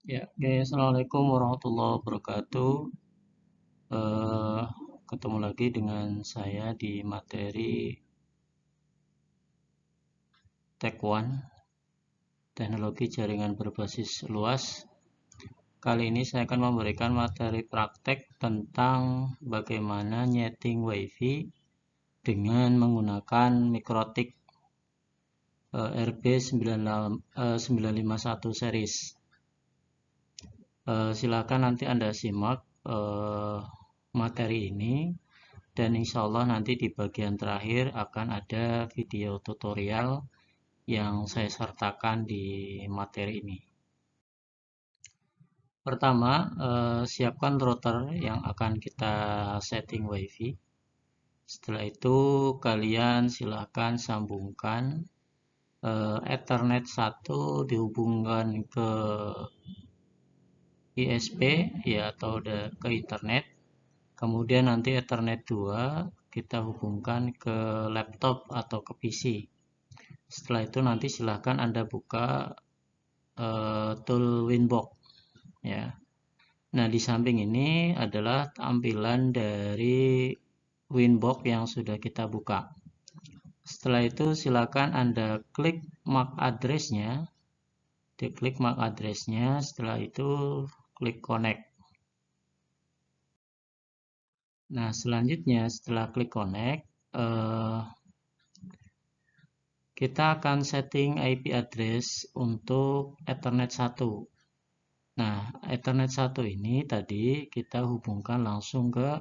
Ya, oke. Assalamualaikum warahmatullahi wabarakatuh. Eh, Ketemu lagi dengan saya di materi Tech One, teknologi jaringan berbasis luas. Kali ini saya akan memberikan materi praktek tentang bagaimana nyeting WiFi dengan menggunakan Mikrotik RB951 series. Silakan nanti Anda simak materi ini. Dan insya Allah nanti di bagian terakhir akan ada video tutorial yang saya sertakan di materi ini. Pertama, siapkan router yang akan kita setting WiFi. Setelah itu kalian silahkan sambungkan Ethernet 1 dihubungkan ke ISP ya atau ke internet. Kemudian nanti Ethernet 2 kita hubungkan ke laptop atau ke PC. Setelah itu nanti silahkan Anda buka tool Winbox ya. Nah, di samping ini adalah tampilan dari Winbox yang sudah kita buka. Setelah itu silakan Anda klik MAC address-nya. Diklik MAC address-nya, setelah itu klik connect. Nah, selanjutnya setelah klik connect, kita akan setting IP address untuk Ethernet 1. Nah, Ethernet 1 ini tadi kita hubungkan langsung ke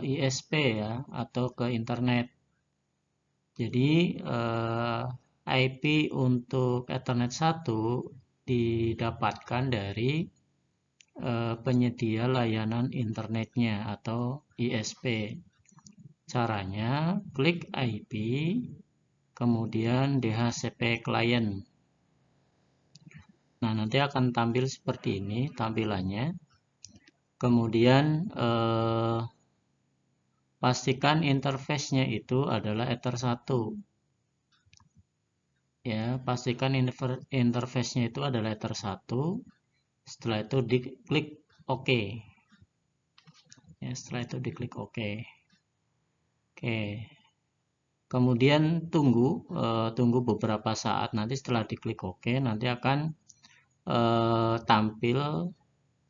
ISP ya, atau ke internet. Jadi, IP untuk Ethernet 1 didapatkan dari penyedia layanan internetnya atau ISP. Caranya, klik IP, kemudian DHCP client. Nah, nanti akan tampil seperti ini tampilannya. Kemudian pastikan interface-nya itu adalah Ether 1. Ya, pastikan interface-nya itu adalah Ether 1. Setelah itu diklik OK. Ya, setelah itu diklik OK. Oke. Kemudian tunggu beberapa saat. Nanti setelah diklik OK, nanti akan tampil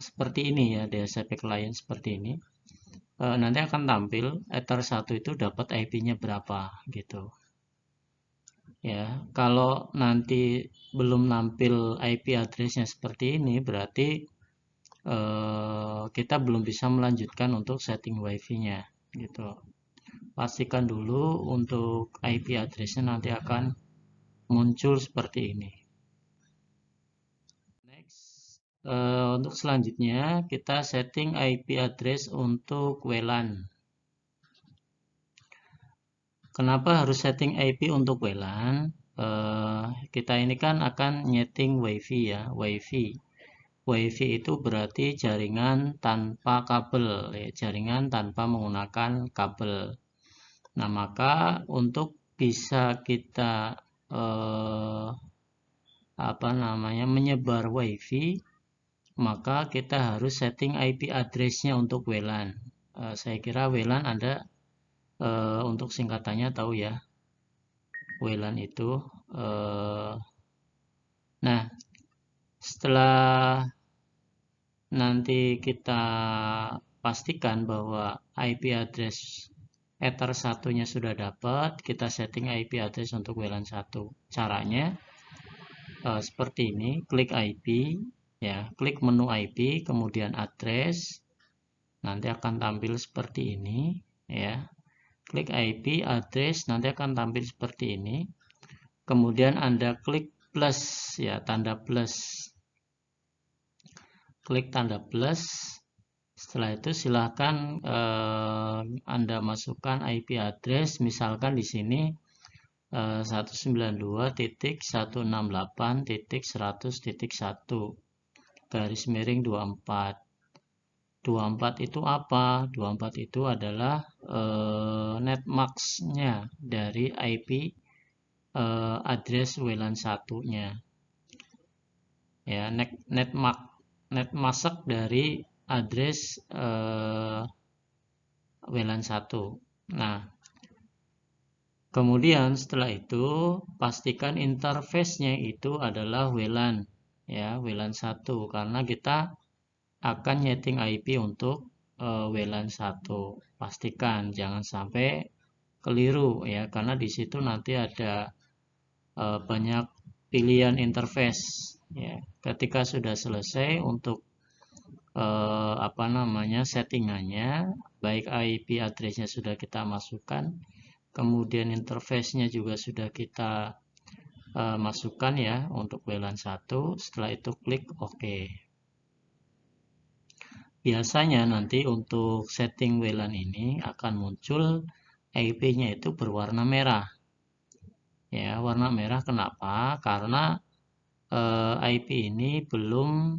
seperti ini ya, DHCP client seperti ini. Nanti akan tampil Ether 1 itu dapat IP-nya berapa gitu. Ya, kalau nanti belum nampil IP address-nya seperti ini, berarti kita belum bisa melanjutkan untuk setting WiFi-nya gitu. Pastikan dulu untuk IP address-nya nanti akan muncul seperti ini. Next, untuk selanjutnya kita setting IP address untuk WLAN. Kenapa harus setting IP untuk WLAN? Kita ini kan akan nyeting WiFi ya, WiFi. WiFi itu berarti jaringan tanpa kabel, ya, jaringan tanpa menggunakan kabel. Nah, maka untuk bisa kita menyebar WiFi, maka kita harus setting IP address-nya untuk WLAN. Saya kira WLAN Anda untuk singkatannya tahu ya. WLAN itu. Nah, setelah nanti kita pastikan bahwa IP address Ether 1-nya sudah dapat, kita setting IP address untuk WLAN 1. Caranya seperti ini, klik IP, ya, klik menu IP, kemudian address, nanti akan tampil seperti ini, ya. Klik IP, address, nanti akan tampil seperti ini. Kemudian Anda klik plus, ya, tanda plus. Klik tanda plus. Setelah itu silahkan Anda masukkan IP address, misalkan di sini 192.168.100.1 garis miring 24. 24 itu apa? 24 itu adalah netmask-nya dari IP address WLAN 1-nya. ya, net mask dari address WLAN 1. Nah, kemudian setelah itu pastikan interface-nya itu adalah WLAN, ya, WLAN 1, karena kita akan nyeting IP untuk WLAN 1. Pastikan jangan sampai keliru, ya, karena di situ nanti ada banyak pilihan interface, ya. Ketika sudah selesai untuk settingannya, baik IP address-nya sudah kita masukkan, kemudian interface-nya juga sudah kita masukkan, ya, untuk WLAN 1. Setelah itu klik OK. Biasanya nanti untuk setting WLAN ini akan muncul IP-nya itu berwarna merah. Ya, warna merah kenapa? Karena IP ini belum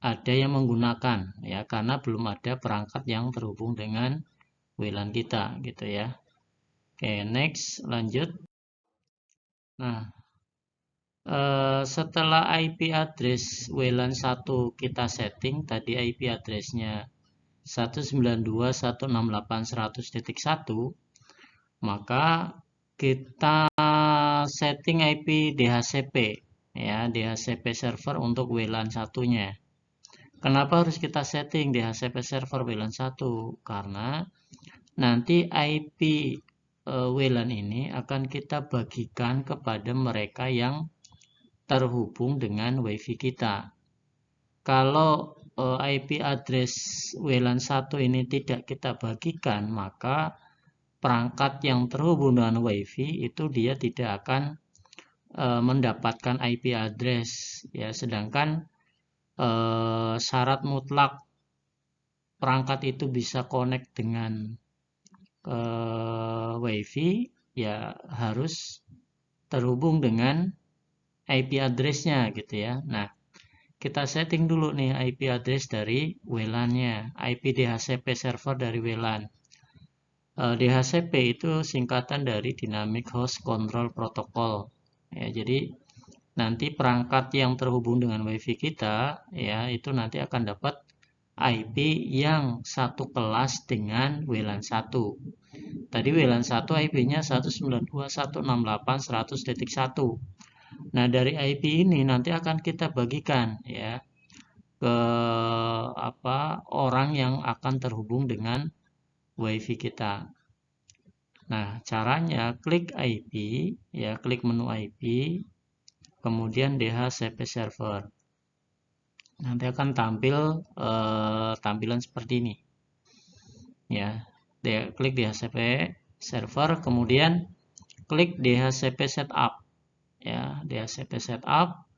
ada yang menggunakan, ya, karena belum ada perangkat yang terhubung dengan WLAN kita, gitu ya. Oke, next, lanjut. Nah, setelah IP address WLAN 1 kita setting, tadi IP address-nya 192.168.100.1, maka kita setting IP DHCP, ya, DHCP server untuk WLAN 1-nya. Kenapa harus kita setting DHCP server WLAN 1? Karena nanti IP WLAN ini akan kita bagikan kepada mereka yang terhubung dengan WiFi kita. Kalau IP address WLAN 1 ini tidak kita bagikan, maka perangkat yang terhubung dengan WiFi itu dia tidak akan mendapatkan IP address, ya, sedangkan syarat mutlak perangkat itu bisa connect dengan WiFi, ya, harus terhubung dengan IP address-nya, gitu ya. Nah, kita setting dulu nih IP address dari WLAN-nya, IP DHCP server dari WLAN. DHCP itu singkatan dari Dynamic Host Control Protocol. Ya, jadi nanti perangkat yang terhubung dengan WiFi kita, ya, itu nanti akan dapat IP yang satu kelas dengan WLAN 1. Tadi WLAN 1 IP-nya 192.168.100.1. Nah, dari IP ini nanti akan kita bagikan, ya, ke orang yang akan terhubung dengan WiFi kita. Nah, caranya klik IP, ya, klik menu IP, kemudian DHCP server. Nanti akan tampil tampilan seperti ini, ya. Klik DHCP server, kemudian klik DHCP setup, ya, DHCP setup.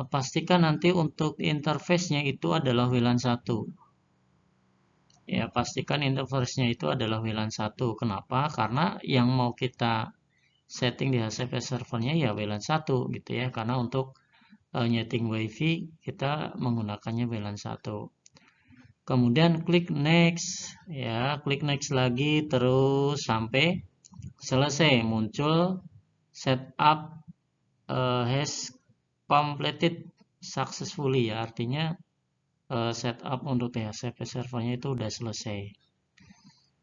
Pastikan nanti untuk interface-nya itu adalah WLAN 1. Ya, pastikan interface-nya itu adalah WLAN 1. Kenapa? Karena yang mau kita setting DHCP servernya ya WLAN 1, gitu ya. Karena untuk nyeting WiFi kita menggunakannya WLAN 1. Kemudian klik next, ya, klik next lagi terus sampai selesai muncul setup has completed successfully, ya, artinya setup untuk DHCP servernya itu udah selesai.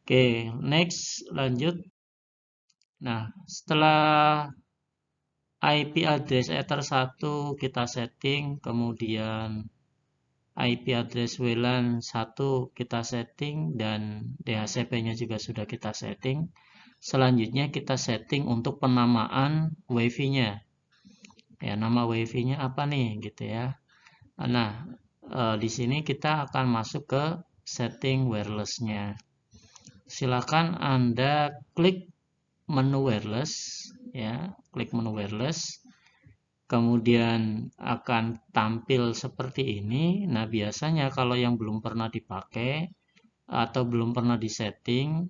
Oke, next, lanjut. Nah, setelah IP address Ether 1 kita setting, kemudian IP address WLAN 1 kita setting, dan DHCP-nya juga sudah kita setting. Selanjutnya kita setting untuk penamaan WiFi-nya. Ya, nama WiFi-nya apa nih, gitu ya. Nah, di sini kita akan masuk ke setting wireless-nya. Silakan Anda klik menu wireless, ya, klik menu wireless. Kemudian akan tampil seperti ini. Nah, biasanya kalau yang belum pernah dipakai atau belum pernah disetting,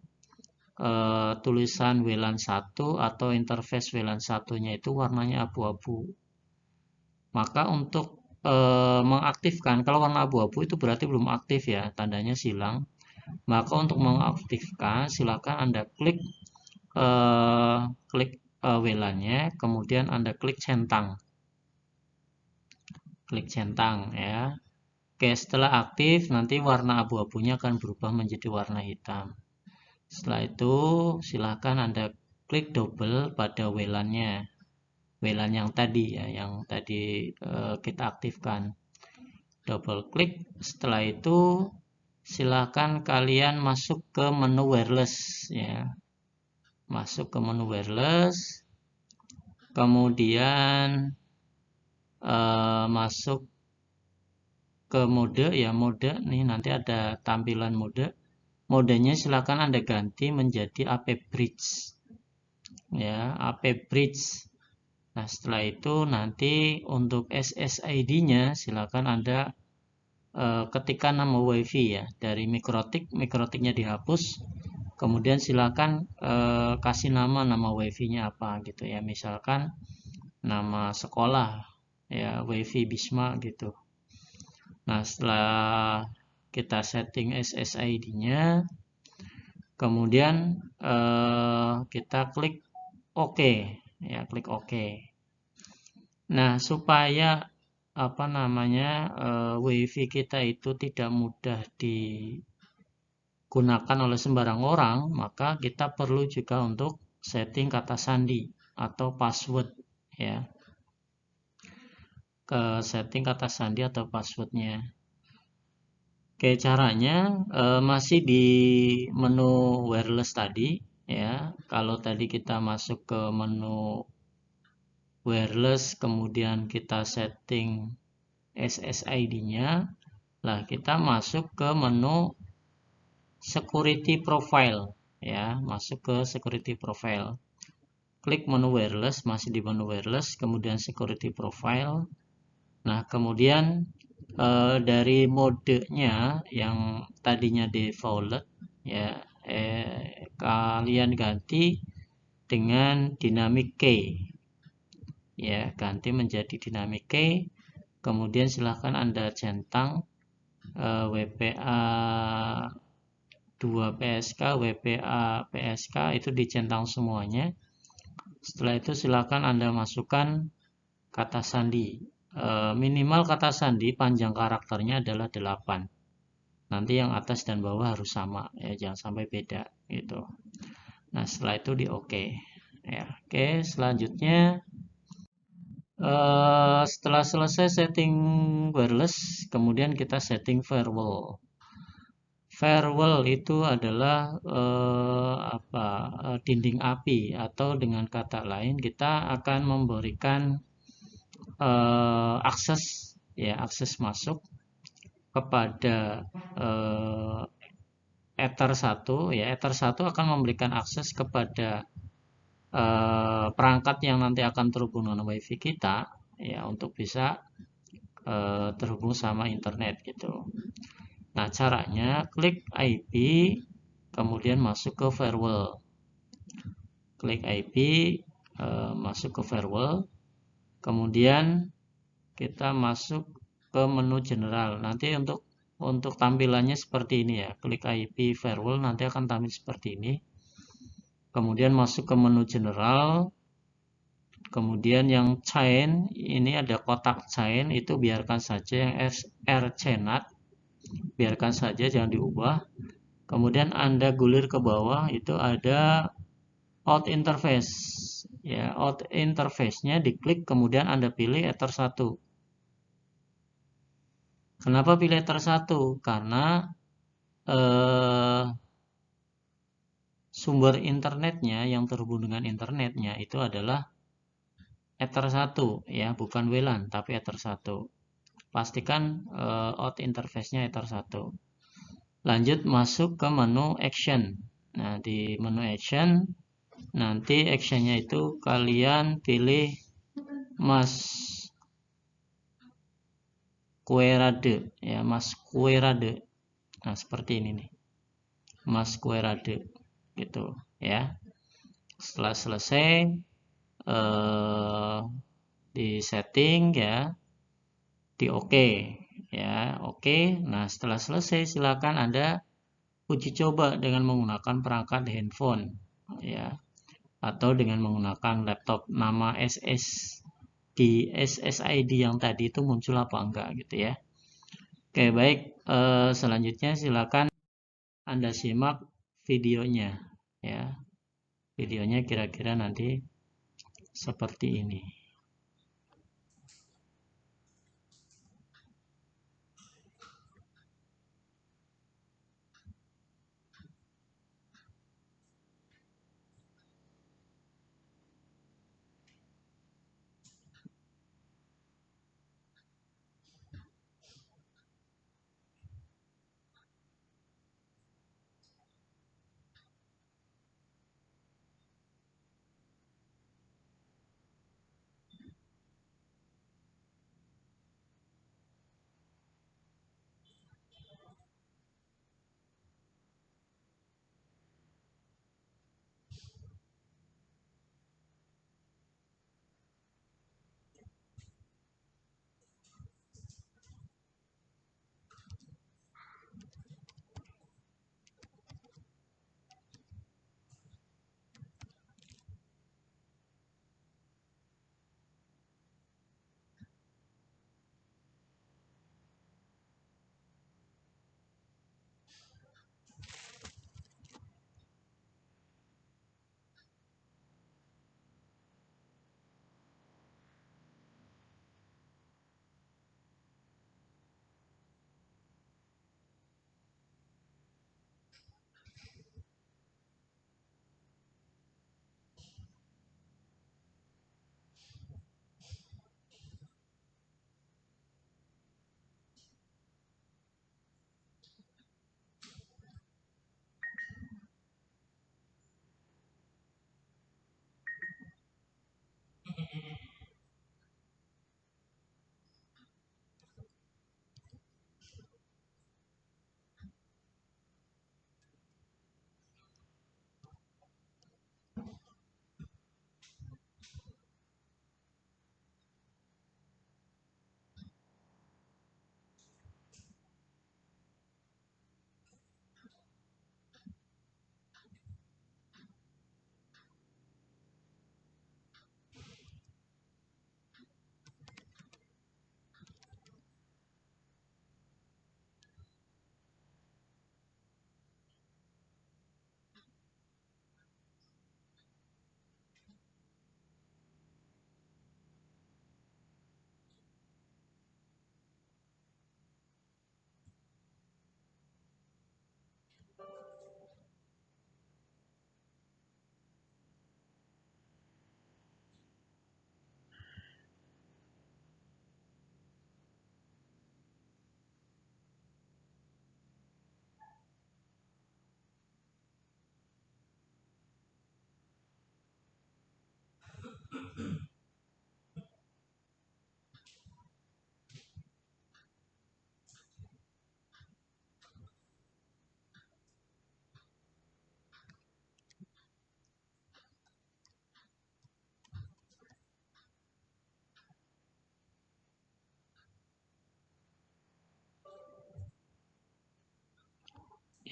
tulisan WLAN 1 atau interface WLAN 1-nya itu warnanya abu-abu. Maka untuk mengaktifkan, kalau warna abu-abu itu berarti belum aktif, ya, tandanya silang. Maka untuk mengaktifkan, silakan Anda klik WLAN-nya, kemudian Anda klik centang. klik centang ya. Oke, setelah aktif nanti warna abu-abunya akan berubah menjadi warna hitam. Setelah itu silahkan Anda klik double pada WLAN-nya, WLAN yang tadi ya, yang tadi kita aktifkan. Double klik. Setelah itu silahkan kalian masuk ke menu wireless ya, masuk ke menu wireless, kemudian masuk ke mode ya, mode nih nanti ada tampilan mode. Modenya silakan Anda ganti menjadi AP Bridge ya, AP Bridge. Nah, setelah itu nanti untuk SSID-nya silakan Anda ketikkan nama WiFi ya, dari mikrotiknya dihapus. Kemudian silakan kasih nama WiFi-nya apa gitu ya, misalkan nama sekolah ya, WiFi Bisma gitu. Nah, setelah kita setting SSID-nya, kemudian kita klik OK ya, klik OK. Nah, supaya apa namanya WiFi kita itu tidak mudah digunakan oleh sembarang orang, maka kita perlu juga untuk setting kata sandi atau password ya. Ke setting kata sandi atau passwordnya. Oke, caranya masih di menu wireless tadi ya. Kalau tadi kita masuk ke menu wireless, kemudian kita setting SSID-nya, lah kita masuk ke menu security profile ya, masuk ke security profile. Klik menu wireless, masih di menu wireless, kemudian security profile. Nah, kemudian dari modenya yang tadinya default ya, kalian ganti dengan dynamic key ya, ganti menjadi dynamic key. Kemudian silahkan Anda centang WPA 2 PSK, WPA PSK itu dicentang semuanya. Setelah itu silahkan Anda masukkan kata sandi. Minimal kata sandi panjang karakternya adalah 8. Nanti yang atas dan bawah harus sama ya, jangan sampai beda gitu. Nah, setelah itu di OK ya. Oke, selanjutnya setelah selesai setting wireless, kemudian kita setting firewall. Firewall itu adalah dinding api, atau dengan kata lain kita akan memberikan akses masuk kepada Ether 1 ya. Ether 1 akan memberikan akses kepada perangkat yang nanti akan terhubung dengan WiFi kita ya, untuk bisa terhubung sama internet gitu. Nah, caranya klik IP, kemudian masuk ke firewall. Klik IP, masuk ke firewall, kemudian kita masuk ke menu general. Nanti untuk tampilannya seperti ini ya. Klik IP firewall nanti akan tampil seperti ini. Kemudian masuk ke menu general. Kemudian yang chain, ini ada kotak chain, itu biarkan saja. Yang RCNAT biarkan saja, jangan diubah. Kemudian Anda gulir ke bawah, itu ada out interface ya. Out interface-nya diklik, kemudian Anda pilih Ether 1. Kenapa pilih Ether 1? Karena sumber internetnya yang terhubung dengan internetnya itu adalah Ether 1 ya, bukan WLAN tapi Ether 1. Pastikan out interface-nya Ether 1. Lanjut masuk ke menu action. Nah, di menu action nanti actionnya itu kalian pilih Masquerade ya, Masquerade. Nah, seperti ini nih, Masquerade gitu ya. Setelah selesai di setting ya, di OK ya, OK. Nah, setelah selesai silakan Anda uji coba dengan menggunakan perangkat handphone ya, atau dengan menggunakan laptop. Nama di SSID yang tadi itu muncul apa enggak gitu ya. Oke, baik. Selanjutnya silakan Anda simak videonya ya. Videonya kira-kira nanti seperti ini.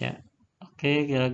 Ya. Oke, kira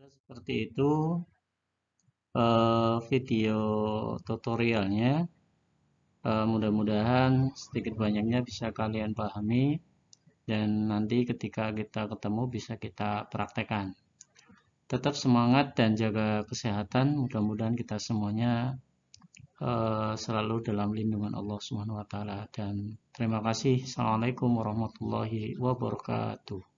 Seperti itu video tutorialnya. Mudah-mudahan sedikit banyaknya bisa kalian pahami dan nanti ketika kita ketemu bisa kita praktekkan. Tetap semangat dan jaga kesehatan. Mudah-mudahan kita semuanya selalu dalam lindungan Allah Subhanahu wa taala, dan terima kasih. Assalamualaikum warahmatullahi wabarakatuh.